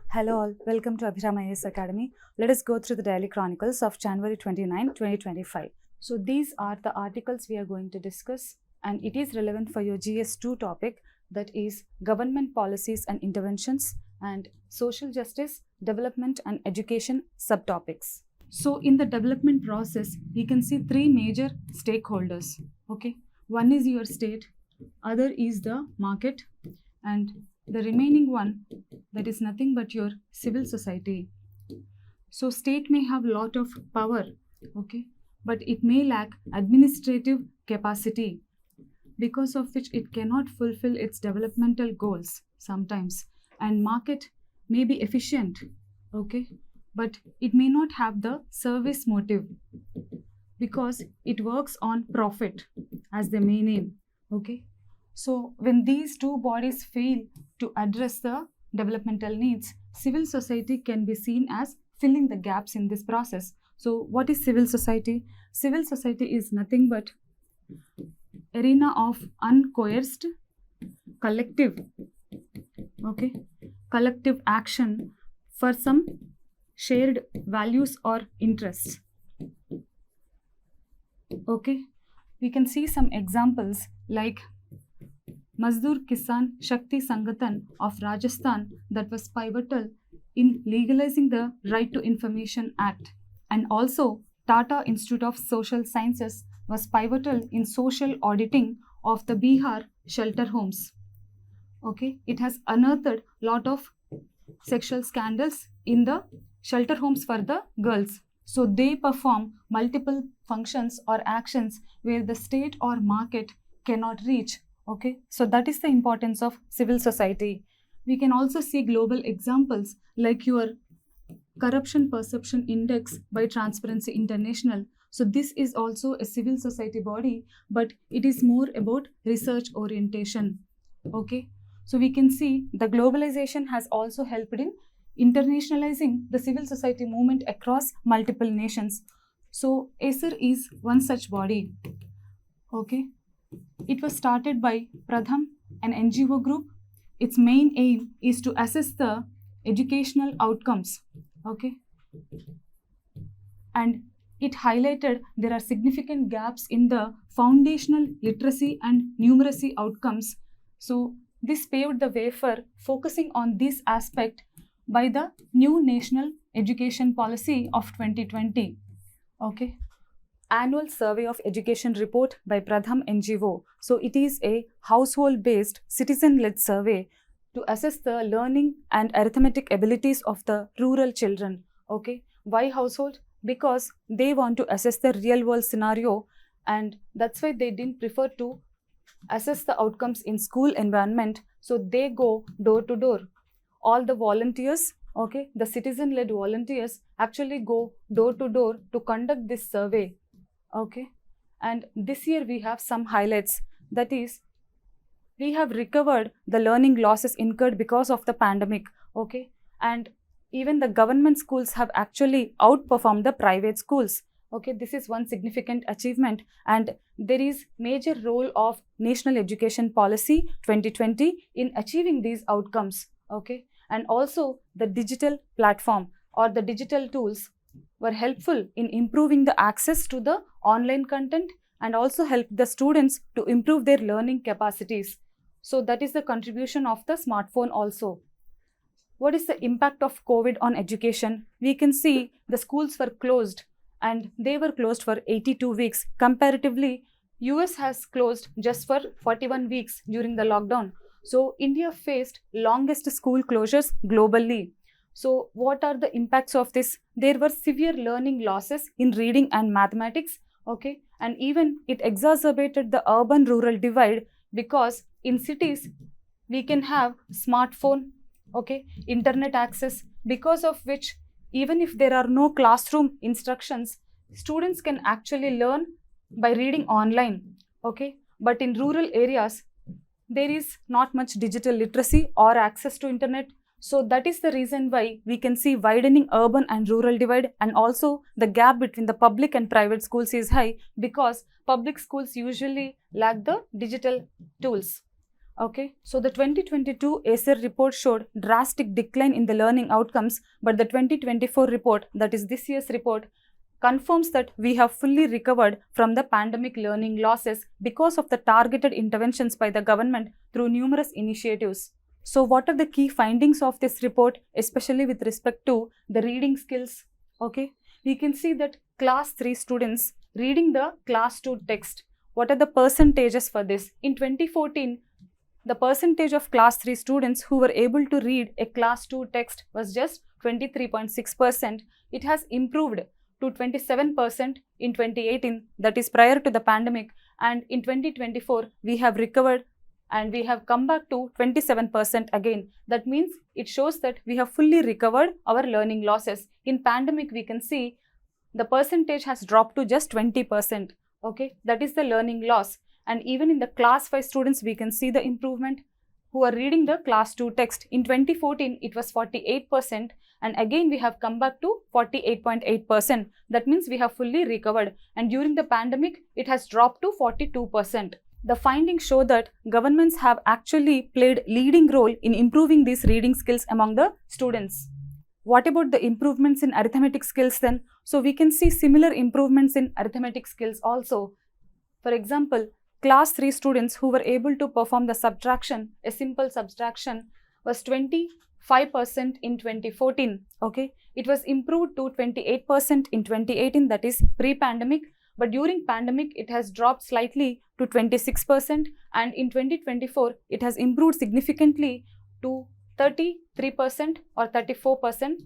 Hello all, welcome to Abhiram Ias Academy. Let us go through the daily chronicles of January 29, 2025. So these are the articles we are going to discuss, and it is relevant for your GS2 topic, that is government policies and interventions and social justice, development and education subtopics. So in the development process, we can see three major stakeholders. Okay, one is your state, other is the market, and the remaining one, that is nothing but your civil society. So state may have a lot of power, okay, but it may lack administrative capacity, because of which it cannot fulfill its developmental goals sometimes. And market may be efficient, okay, but it may not have the service motive, because it works on profit as the main aim, okay. So when these two bodies fail to address the developmental needs, civil society can be seen as filling the gaps in this process. So what is civil society? Civil society is nothing but arena of uncoerced collective, okay, collective action for some shared values or interests. Okay, we can see some examples like Mazdoor Kisan Shakti Sangathan of Rajasthan, that was pivotal in legalizing the Right to Information Act, and also Tata Institute of Social Sciences was pivotal in social auditing of the Bihar shelter homes. Okay, it has unearthed lot of sexual scandals in the shelter homes for the girls. So they perform multiple functions or actions where the state or market cannot reach. Okay, so that is the importance of civil society. We can also see global examples like your Corruption Perception Index by Transparency International. So this is also a civil society body, but it is more about research orientation. Okay, so we can see the globalization has also helped in internationalizing the civil society movement across multiple nations. So ACER is one such body. Okay, it was started by Pradham, an NGO group. Its main aim is to assess the educational outcomes. Okay, and it highlighted there are significant gaps in the foundational literacy and numeracy outcomes. So this paved the way for focusing on this aspect by the new National Education Policy of 2020. Okay, Annual Survey of Education Report by Pradham NGO. So it is a household-based, citizen-led survey to assess the learning and arithmetic abilities of the rural children. Okay, why household? Because they want to assess the real-world scenario, and that's why they didn't prefer to assess the outcomes in school environment. So they go door to door. All the volunteers, okay, the citizen-led volunteers actually go door to door to conduct this survey. Okay, and this year we have some highlights, that is, we have recovered the learning losses incurred because of the pandemic. Okay, and even the government schools have actually outperformed the private schools. Okay, this is one significant achievement, and there is major role of National Education Policy 2020 in achieving these outcomes. Okay, and also the digital platform or the digital tools were helpful in improving the access to the online content and also help the students to improve their learning capacities. So that is the contribution of the smartphone also. What is the impact of COVID on education? We can see the schools were closed, and they were closed for 82 weeks. Comparatively, US has closed just for 41 weeks during the lockdown. So India faced longest school closures globally. So what are the impacts of this? There were severe learning losses in reading and mathematics, okay, and even it exacerbated the urban-rural divide, because in cities we can have smartphone, okay, internet access, because of which even if there are no classroom instructions, students can actually learn by reading online, okay. But in rural areas, there is not much digital literacy or access to internet. So that is the reason why we can see widening urban and rural divide, and also the gap between the public and private schools is high because public schools usually lack the digital tools. Okay, so the 2022 ACER report showed drastic decline in the learning outcomes, but the 2024 report, that is this year's report, confirms that we have fully recovered from the pandemic learning losses because of the targeted interventions by the government through numerous initiatives. So what are the key findings of this report, especially with respect to the reading skills? Okay, we can see that class 3 students reading the class 2 text. What are the percentages for this? In 2014, the percentage of class 3 students who were able to read a class 2 text was just 23.6%. It has improved to 27% in 2018, that is prior to the pandemic, and in 2024 we have recovered and we have come back to 27% again. That means it shows that we have fully recovered our learning losses. In pandemic, we can see the percentage has dropped to just 20%. Okay, that is the learning loss. And even in the class 5 students, we can see the improvement who are reading the class 2 text. In 2014, it was 48%, and again we have come back to 48.8%. That means we have fully recovered, and during the pandemic, it has dropped to 42%. The findings show that governments have actually played leading role in improving these reading skills among the students. What about the improvements in arithmetic skills then? So we can see similar improvements in arithmetic skills also. For example, class 3 students who were able to perform the subtraction, a simple subtraction, was 25% in 2014. Okay, it was improved to 28% in 2018, that is pre-pandemic. But during pandemic, it has dropped slightly to 26%, and in 2024, it has improved significantly to 33% or 34%.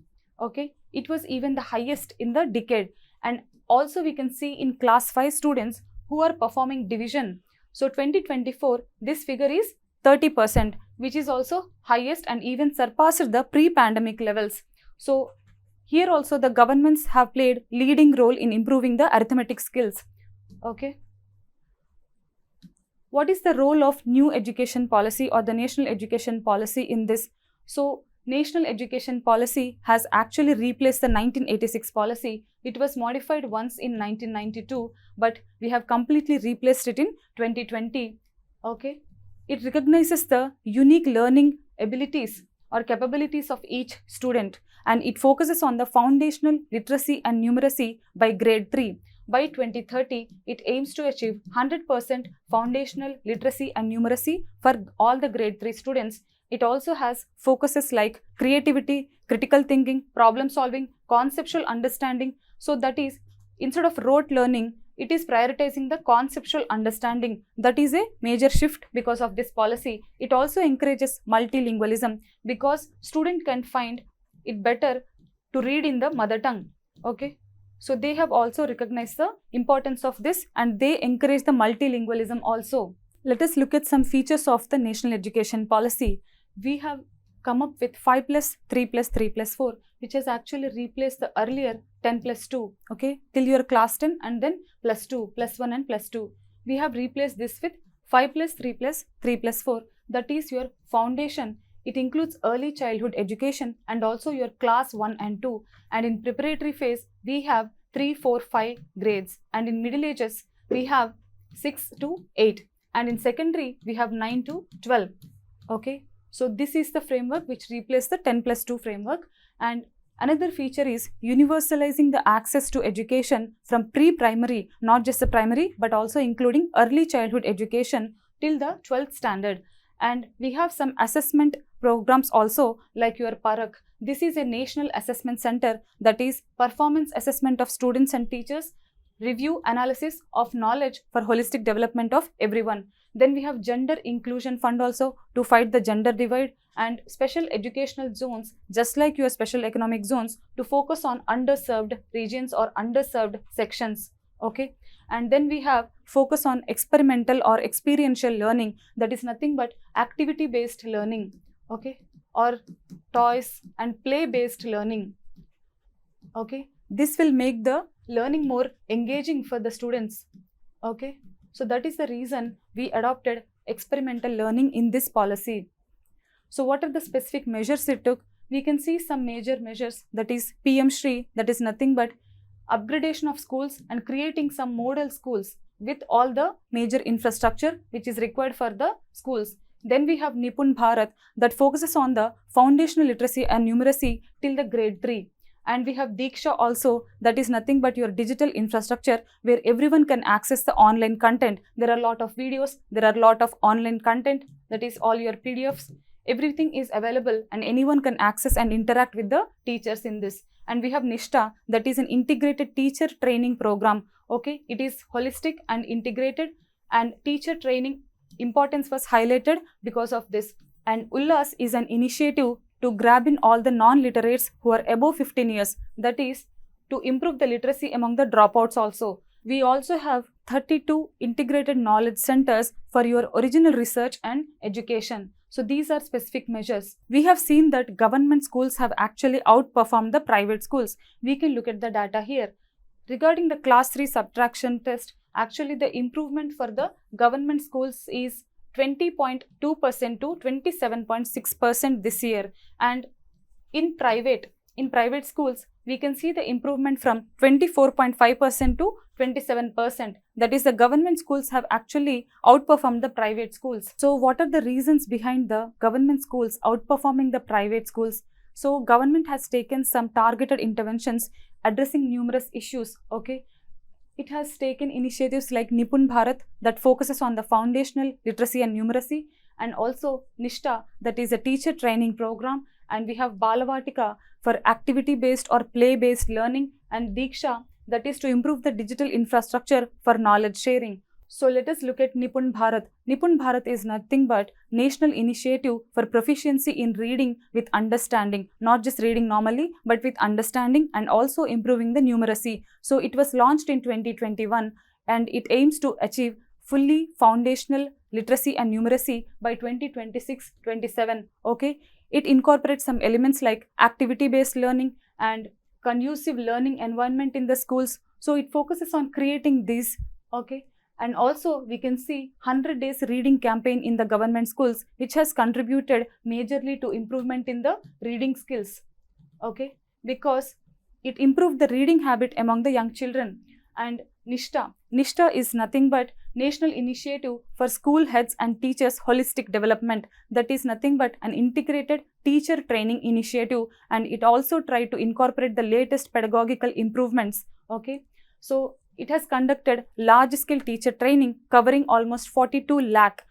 Okay, it was even the highest in the decade. And also we can see in class 5 students who are performing division. So 2024, this figure is 30%, which is also highest and even surpassed the pre-pandemic levels. So here also the governments have played leading role in improving the arithmetic skills. Okay. What is the role of new education policy or the national education policy in this? So national education policy has actually replaced the 1986 policy. It was modified once in 1992, but we have completely replaced it in 2020. Okay. It recognizes the unique learning abilities or capabilities of each student, and it focuses on the foundational literacy and numeracy by grade 3. By 2030, it aims to achieve 100% foundational literacy and numeracy for all the grade 3 students. It also has focuses like creativity, critical thinking, problem solving, conceptual understanding. So that is, instead of rote learning, it is prioritizing the conceptual understanding. That is a major shift because of this policy. It also encourages multilingualism because student can find it better to read in the mother tongue. Okay. So they have also recognized the importance of this, and they encourage the multilingualism also. Let us look at some features of the national education policy. We have come up with 5 plus 3 plus 3 plus 4, which has actually replaced the earlier 10 plus 2, okay, till your class 10 and then plus 2, plus 1 and plus 2. We have replaced this with 5 plus 3 plus 3 plus 4. That is your foundation. It includes early childhood education and also your class 1 and 2. And in preparatory phase, we have 3, 4, 5 grades. And in middle ages, we have 6 to 8. And in secondary, we have 9 to 12. Okay. So this is the framework which replaced the 10 plus 2 framework. And another feature is universalizing the access to education from pre-primary, not just the primary, but also including early childhood education till the 12th standard. And we have some assessment programs also like your PARAK. This is a national assessment center, that is performance assessment of students and teachers, review analysis of knowledge for holistic development of everyone. Then we have gender inclusion fund also to fight the gender divide, and special educational zones just like your special economic zones to focus on underserved regions or underserved sections. Okay. And then we have focus on experimental or experiential learning, that is nothing but activity based learning, okay, or toys and play based learning. Okay. This will make the learning more engaging for the students. Okay. So that is the reason we adopted experimental learning in this policy. So what are the specific measures it took? we can see some major measures, that is PM Shri, that is nothing but upgradation of schools and creating some model schools with all the major infrastructure which is required for the schools. Then we have Nipun Bharat that focuses on the foundational literacy and numeracy till the grade 3. And we have Diksha also, that is nothing but your digital infrastructure where everyone can access the online content. There are a lot of videos, there are a lot of online content, that is all your PDFs. Everything is available and anyone can access and interact with the teachers in this. And we have Nishta, that is an integrated teacher training program. Okay, it is holistic and integrated, and teacher training importance was highlighted because of this. And Ullas is an initiative to grab in all the non-literates who are above 15 years, that is to improve the literacy among the dropouts also. We also have 32 integrated knowledge centers for your original research and education. So these are specific measures. We have seen that government schools have actually outperformed the private schools. We can look at the data here. Regarding the class 3 subtraction test, actually the improvement for the government schools is 20.2% to 27.6% this year. And in private schools, we can see the improvement from 24.5% to 27%. That is, the government schools have actually outperformed the private schools. So what are the reasons behind the government schools outperforming the private schools? So government has taken some targeted interventions addressing numerous issues. Okay, it has taken initiatives like Nipun Bharat that focuses on the foundational literacy and numeracy, and also Nishta, that is a teacher training program, and we have Balavatika for activity-based or play-based learning, and Diksha, that is to improve the digital infrastructure for knowledge sharing. So let us look at Nipun Bharat. Nipun Bharat is nothing but national initiative for proficiency in reading with understanding, not just reading normally, but with understanding and also improving the numeracy. So it was launched in 2021 and it aims to achieve fully foundational literacy and numeracy by 2026-27. Okay, it incorporates some elements like activity-based learning and conducive learning environment in the schools. So it focuses on creating these. Okay. And also we can see 100 days reading campaign in the government schools, which has contributed majorly to improvement in the reading skills. Okay, because it improved the reading habit among the young children. And Nishta is nothing but national initiative for school heads and teachers holistic development. That is nothing but an integrated teacher training initiative, and it also tried to incorporate the latest pedagogical improvements. Okay, so it has conducted large-scale teacher training covering almost 42 lakh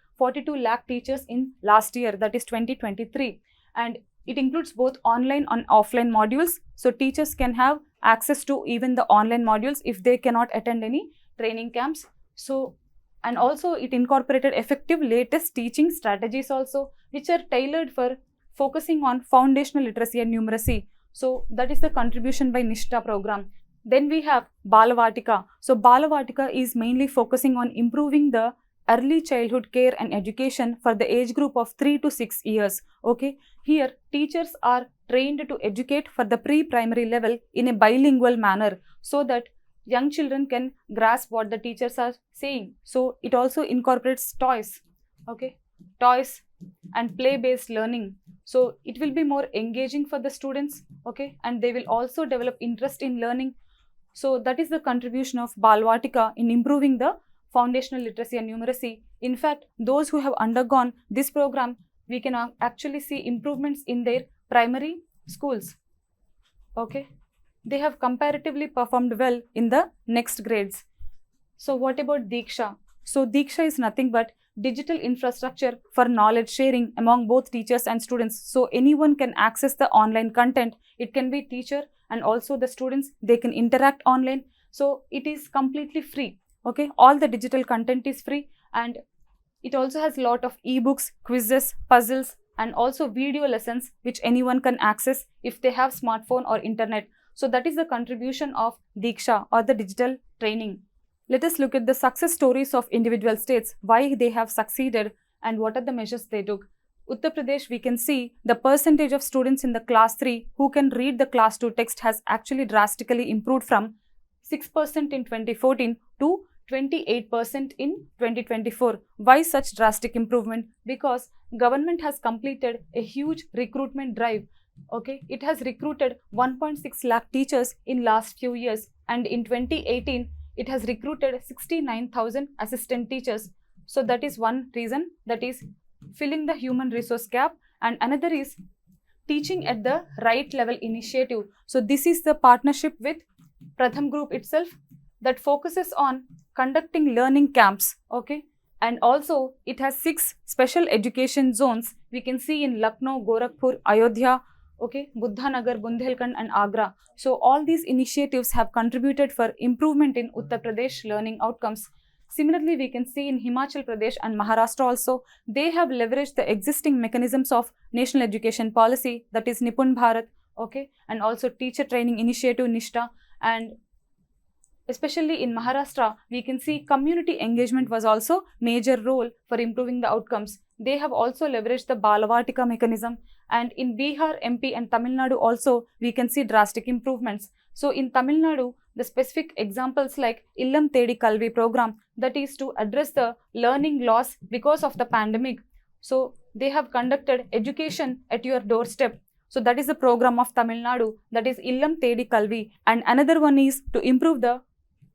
teachers in last year, that is 2023. And it includes both online and offline modules. So teachers can have access to even the online modules if they cannot attend any training camps. So, and also it incorporated effective latest teaching strategies also, which are tailored for focusing on foundational literacy and numeracy. So that is the contribution by Nishta program. Then we have Balavatika. So Balavatika is mainly focusing on improving the early childhood care and education for the age group of 3 to 6 years. Okay, here teachers are trained to educate for the pre-primary level in a bilingual manner so that young children can grasp what the teachers are saying. So it also incorporates toys. Okay, toys and play-based learning. So it will be more engaging for the students. Okay, and they will also develop interest in learning. So that is the contribution of Balavatika in improving the foundational literacy and numeracy. In fact, those who have undergone this program, we can actually see improvements in their primary schools. Okay, they have comparatively performed well in the next grades. So what about Diksha? So Diksha is nothing but digital infrastructure for knowledge sharing among both teachers and students. So anyone can access the online content. It can be teacher and also the students, they can interact online. So it is completely free. Okay, all the digital content is free, and it also has a lot of ebooks, quizzes, puzzles, and also video lessons which anyone can access if they have smartphone or internet. So that is the contribution of Diksha or the digital training. Let us look at the success stories of individual states, why they have succeeded and what are the measures they took. Uttar Pradesh, we can see the percentage of students in the class 3 who can read the class 2 text has actually drastically improved from 6% in 2014 to 28% in 2024. Why such drastic improvement? Because government has completed a huge recruitment drive Okay, it has recruited 1.6 lakh teachers in last few years, and in 2018 it has recruited 69,000 assistant teachers. So that is one reason, that is filling the human resource gap, and another is teaching at the right level initiative. So this is the partnership with Pratham Group itself that focuses on conducting learning camps. Okay, and also it has 6 special education zones. We can see in Lucknow, Gorakhpur, Ayodhya, okay, Buddhanagar, Bundelkhand and Agra. So all these initiatives have contributed for improvement in Uttar Pradesh learning outcomes. Similarly, we can see in Himachal Pradesh and Maharashtra also, they have leveraged the existing mechanisms of National Education Policy, that is Nipun Bharat, okay, and also Teacher Training Initiative Nishta, and especially in Maharashtra, we can see community engagement was also major role for improving the outcomes. They have also leveraged the Balavatika mechanism, and in Bihar, MP and Tamil Nadu also we can see drastic improvements. So in Tamil Nadu, the specific examples like Illam Thedi Kalvi program, that is to address the learning loss because of the pandemic. So they have conducted education at your doorstep. So that is the program of Tamil Nadu, that is Illam Thedi Kalvi, and another one is to improve the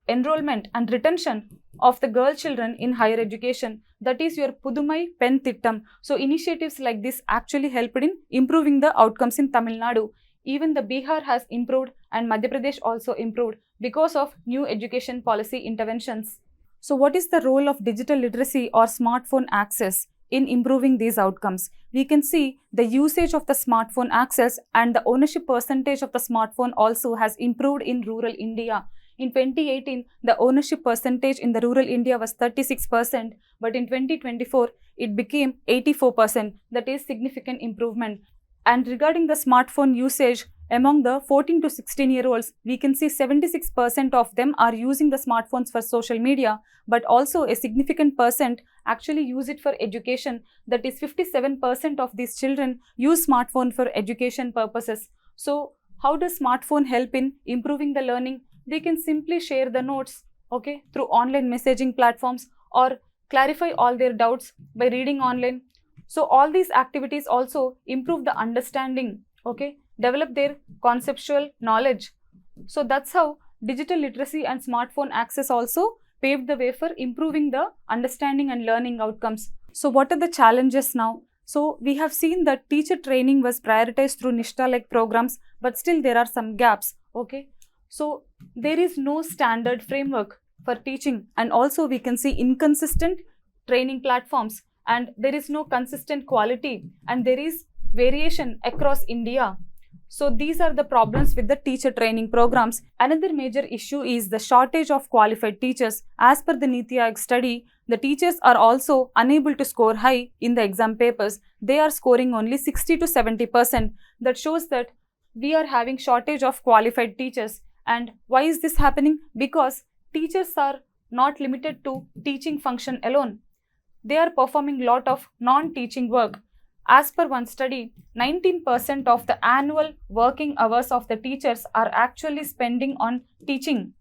enrollment and retention of the girl children in higher education, that is your Pudumai Pen Tittam. So initiatives like this actually helped in improving the outcomes in Tamil Nadu. Even the Bihar has improved and Madhya Pradesh also improved because of new education policy interventions. So what is the role of digital literacy or smartphone access in improving these outcomes? We can see the usage of the smartphone access and the ownership percentage of the smartphone also has improved in rural India. In 2018, the ownership percentage in the rural India was 36%, but in 2024, it became 84%. That is significant improvement. And regarding the smartphone usage, among the 14 to 16-year-olds, we can see 76% of them are using the smartphones for social media, but also a significant percent actually use it for education. That is 57% of these children use smartphone for education purposes. So how does smartphone help in improving the learning? They can simply share the notes, okay, through online messaging platforms or clarify all their doubts by reading online. So all these activities also improve the understanding, okay, develop their conceptual knowledge. So that's how digital literacy and smartphone access also paved the way for improving the understanding and learning outcomes. So what are the challenges now? So we have seen that teacher training was prioritized through Nishta-like programs, but still there are some gaps, okay. So there is no standard framework for teaching, and also we can see inconsistent training platforms, and there is no consistent quality, and there is variation across India. So these are the problems with the teacher training programs. Another major issue is the shortage of qualified teachers. As per the Niti Aayog study, the teachers are also unable to score high in the exam papers. They are scoring only 60 to 70%. That shows that we are having shortage of qualified teachers. And why is this happening? Because teachers are not limited to teaching function alone. They are performing a lot of non-teaching work. As per one study, 19% of the annual working hours of the teachers are actually spending on teaching.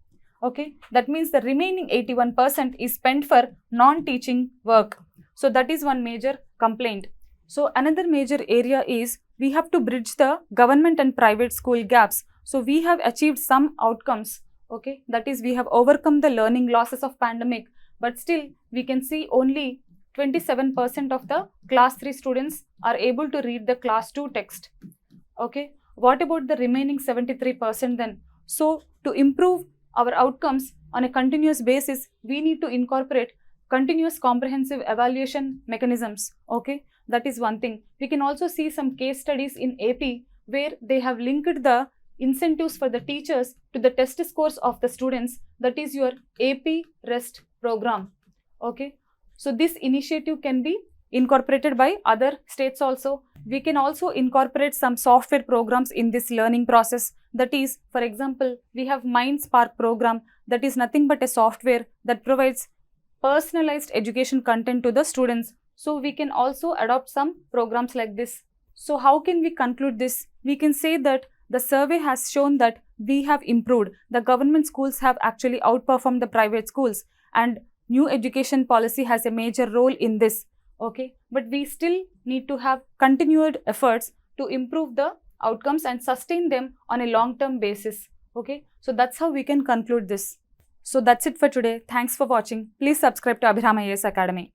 Okay, that means the remaining 81% is spent for non-teaching work. So that is one major complaint. So another major area is we have to bridge the government and private school gaps. So we have achieved some outcomes, okay, that is we have overcome the learning losses of pandemic, but still we can see only 27% of the class 3 students are able to read the class 2 text, okay. What about the remaining 73% then? So to improve our outcomes on a continuous basis, we need to incorporate continuous comprehensive evaluation mechanisms, okay. That is one thing. We can also see some case studies in AP where they have linked the incentives for the teachers to the test scores of the students, that is your AP REST program, okay. So this initiative can be incorporated by other states also. We can also incorporate some software programs in this learning process. That is, for example, we have MindSpark program, that is nothing but a software that provides personalized education content to the students. So we can also adopt some programs like this. So how can we conclude this? We can say that the survey has shown that we have improved. The government schools have actually outperformed the private schools, and new education policy has a major role in this, okay. But we still need to have continued efforts to improve the outcomes and sustain them on a long-term basis. Okay, so that's how we can conclude this. So that's it for today. Thanks for watching. Please subscribe to Abhiram Ias Academy.